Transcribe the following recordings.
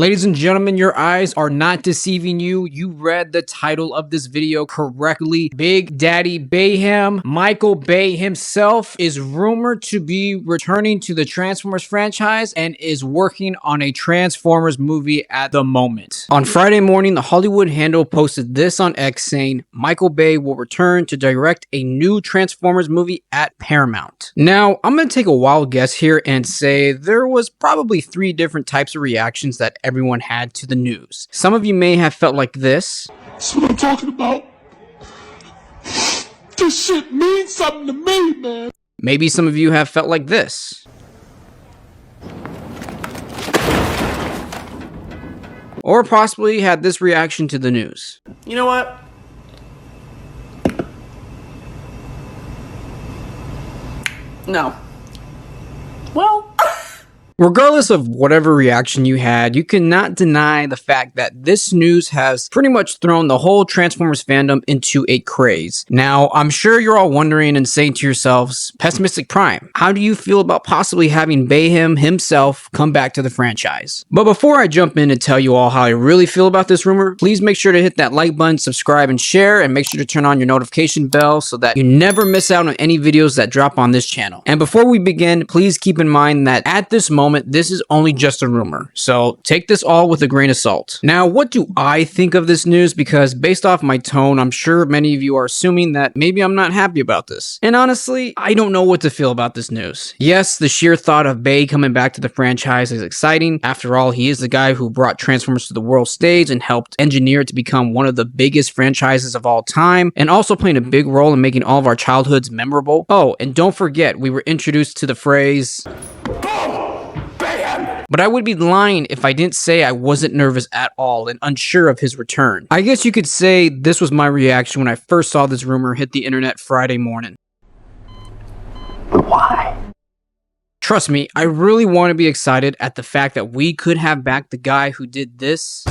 Ladies and gentlemen, your eyes are not deceiving you. You read the title of this video correctly. Big Daddy Bayhem, Michael Bay himself, is rumored to be returning to the Transformers franchise and is working on a Transformers movie at the moment. On Friday morning, the Hollywood Handle posted this on X saying Michael Bay will return to direct a new Transformers movie at Paramount. Now, I'm going to take a wild guess here and say there was probably 3 different types of reactions that everyone had to the news. Some of you may have felt like this. That's what I'm talking about. This shit means something to me, man. Maybe some of you have felt like this. Or possibly had this reaction to the news. You know what? No. Well... Regardless of whatever reaction you had, you cannot deny the fact that this news has pretty much thrown the whole Transformers fandom into a craze. Now, I'm sure you're all wondering and saying to yourselves, Pessimistic Prime, how do you feel about possibly having Bayhem himself come back to the franchise? But before I jump in and tell you all how I really feel about this rumor, please make sure to hit that like button, subscribe, and share, and make sure to turn on your notification bell so that you never miss out on any videos that drop on this channel. And before we begin, please keep in mind that at this moment, this is only just a rumor, so take this all with a grain of salt. Now, what do I think of this news? Because based off my tone, I'm sure many of you are assuming that maybe I'm not happy about this. And honestly, I don't know what to feel about this news. Yes, the sheer thought of Bay coming back to the franchise is exciting. After all, he is the guy who brought Transformers to the world stage and helped engineer it to become one of the biggest franchises of all time, and also playing a big role in making all of our childhoods memorable. Oh, and don't forget, we were introduced to the phrase... But I would be lying if I didn't say I wasn't nervous at all and unsure of his return. I guess you could say this was my reaction when I first saw this rumor hit the internet Friday morning. But why? Trust me, I really want to be excited at the fact that we could have back the guy who did this.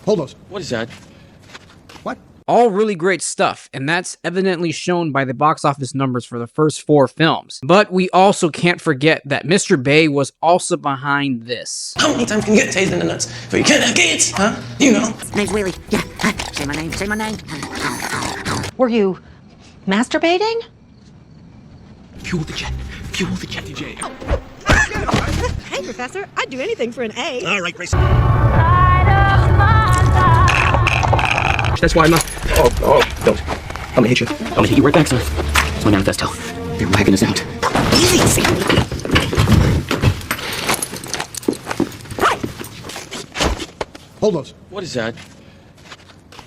Hold on. What is that? What? All really great stuff, and that's evidently shown by the box office numbers for the first 4 films. But we also can't forget that Mr. Bay was also behind this. How many times can you get tased in the nuts before you can't have kids? Huh? You know. Name's Wheelie. Yeah. Say my name. Say my name. Were you masturbating? Fuel the jet. Fuel the jet, DJ. Hey, Professor, I'd do anything for an A. All right, Grace. That's why I'm not... Oh, don't. I'm gonna hit you. I'm gonna hit you right back, son. It's my manifesto. You're whacking us out. Easy, Sam. Hold on. What is that?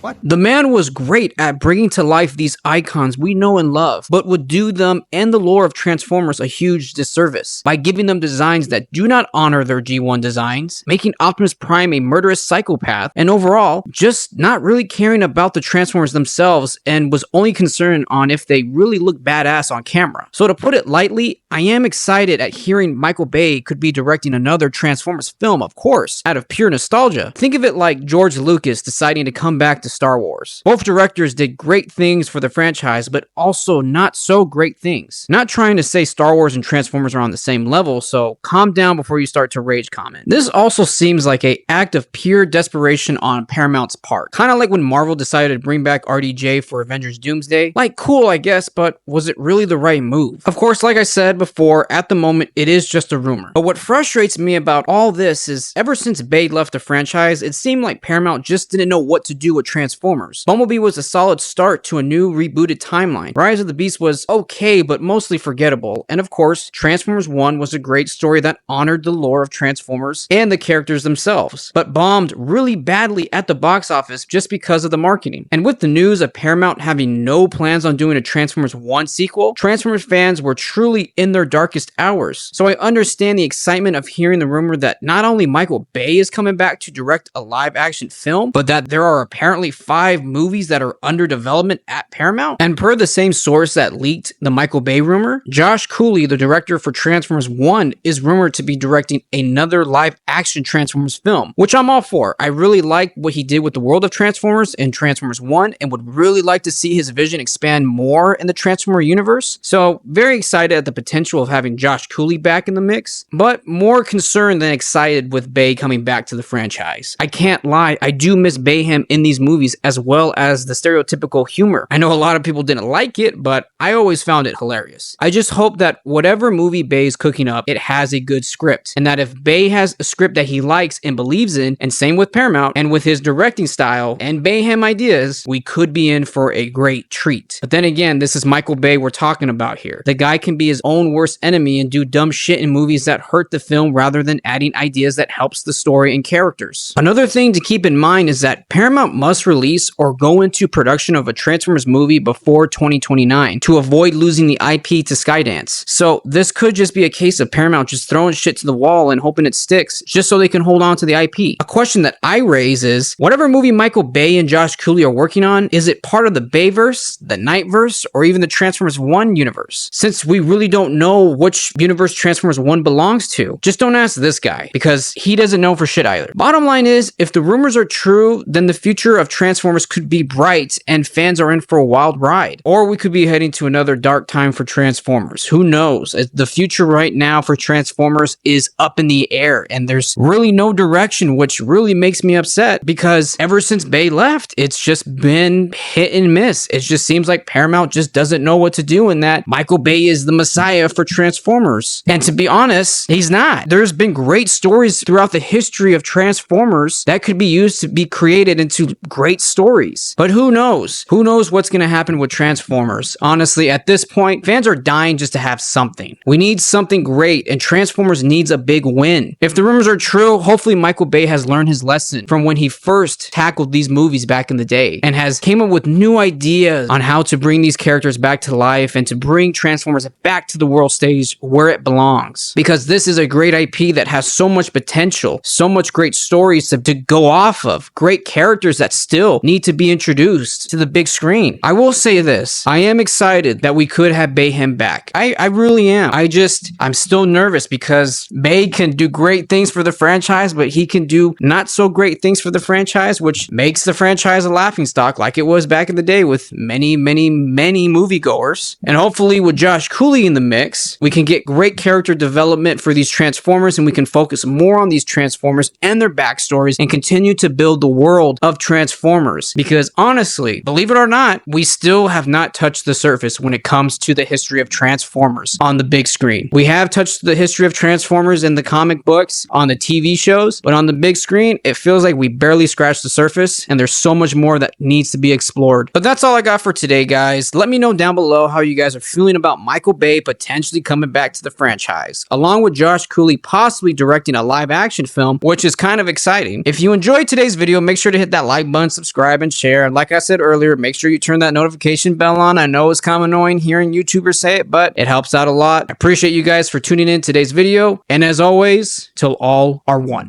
What? The man was great at bringing to life these icons we know and love, but would do them and the lore of Transformers a huge disservice by giving them designs that do not honor their G1 designs, making Optimus Prime a murderous psychopath, and overall, just not really caring about the Transformers themselves and was only concerned on if they really look badass on camera. So to put it lightly, I am excited at hearing Michael Bay could be directing another Transformers film, of course, out of pure nostalgia. Think of it like George Lucas deciding to come back to Star Wars. Both directors did great things for the franchise, but also not so great things. Not trying to say Star Wars and Transformers are on the same level, so calm down before you start to rage comment. This also seems like an act of pure desperation on Paramount's part. Kind of like when Marvel decided to bring back RDJ for Avengers Doomsday. Like, cool, I guess, but was it really the right move? Of course, like I said before, at the moment, it is just a rumor. But what frustrates me about all this is, ever since Bay left the franchise, it seemed like Paramount just didn't know what to do with Transformers. Bumblebee was a solid start to a new rebooted timeline. Rise of the Beast was okay, but mostly forgettable. And of course, Transformers 1 was a great story that honored the lore of Transformers and the characters themselves, but bombed really badly at the box office just because of the marketing. And with the news of Paramount having no plans on doing a Transformers 1 sequel, Transformers fans were truly in their darkest hours. So I understand the excitement of hearing the rumor that not only Michael Bay is coming back to direct a live action film, but that there are apparently 5 movies that are under development at Paramount. And per the same source that leaked the Michael Bay rumor, Josh Cooley, the director for Transformers 1, is rumored to be directing another live action Transformers film, which I'm all for. I really like what he did with the world of Transformers in Transformers 1 and would really like to see his vision expand more in the Transformer universe. So very excited at the potential of having Josh Cooley back in the mix, but more concerned than excited with Bay coming back to the franchise. I can't lie, I do miss Bayhem in these movies as well as the stereotypical humor. I know a lot of people didn't like it, but I always found it hilarious. I just hope that whatever movie Bay's cooking up, it has a good script, and that if Bay has a script that he likes and believes in, and same with Paramount, and with his directing style and Bayhem ideas, we could be in for a great treat. But then again, this is Michael Bay we're talking about here. The guy can be his own worst enemy and do dumb shit in movies that hurt the film rather than adding ideas that helps the story and characters. Another thing to keep in mind is that Paramount must release or go into production of a Transformers movie before 2029 to avoid losing the IP to Skydance. So this could just be a case of Paramount just throwing shit to the wall and hoping it sticks just so they can hold on to the IP. A question that I raise is, whatever movie Michael Bay and Josh Cooley are working on, is it part of the Bayverse, the Nightverse, or even the Transformers 1 universe? Since we really don't know which universe Transformers 1 belongs to, just don't ask this guy, because he doesn't know for shit either. Bottom line is, if the rumors are true, then the future of Transformers could be bright and fans are in for a wild ride. Or we could be heading to another dark time for Transformers. Who knows? The future right now for Transformers is up in the air, and there's really no direction, which really makes me upset, because ever since Bay left, it's just been hit and miss. It just seems like Paramount just doesn't know what to do, and that Michael Bay is the messiah for Transformers. And to be honest, he's not. There's been great stories throughout the history of Transformers that could be used to be created into great stories. But who knows? Who knows what's going to happen with Transformers? Honestly, at this point, fans are dying just to have something. We need something great, and Transformers needs a big win. If the rumors are true, hopefully Michael Bay has learned his lesson from when he first tackled these movies back in the day and has came up with new ideas on how to bring these characters back to life and to bring Transformers back to the world stage where it belongs. Because this is a great IP that has so much potential, so much great stories to go off of, great characters that still need to be introduced to the big screen. I will say this, I am excited that we could have Bayhem back. I really am. I'm still nervous because Bay can do great things for the franchise, but he can do not so great things for the franchise, which makes the franchise a laughingstock like it was back in the day with many moviegoers. And hopefully with Josh Cooley in the mix, we can get great character development for these Transformers, and we can focus more on these Transformers and their backstories and continue to build the world of Transformers. Because honestly, believe it or not, we still have not touched the surface when it comes to the history of Transformers on the big screen. We have touched the history of Transformers in the comic books, on the TV shows, but on the big screen, it feels like we barely scratched the surface, and there's so much more that needs to be explored. But that's all I got for today, guys. Let me know down below how you guys are feeling about Michael Bay potentially coming back to the franchise, along with Josh Cooley possibly directing a live action film, which is kind of exciting. If you enjoyed today's video, make sure to hit that like button, subscribe, and share. And like I said earlier, make sure you turn that notification bell on. I know it's kind of annoying hearing YouTubers say it, but it helps out a lot. I appreciate you guys for tuning in today's video. And as always, till all are one.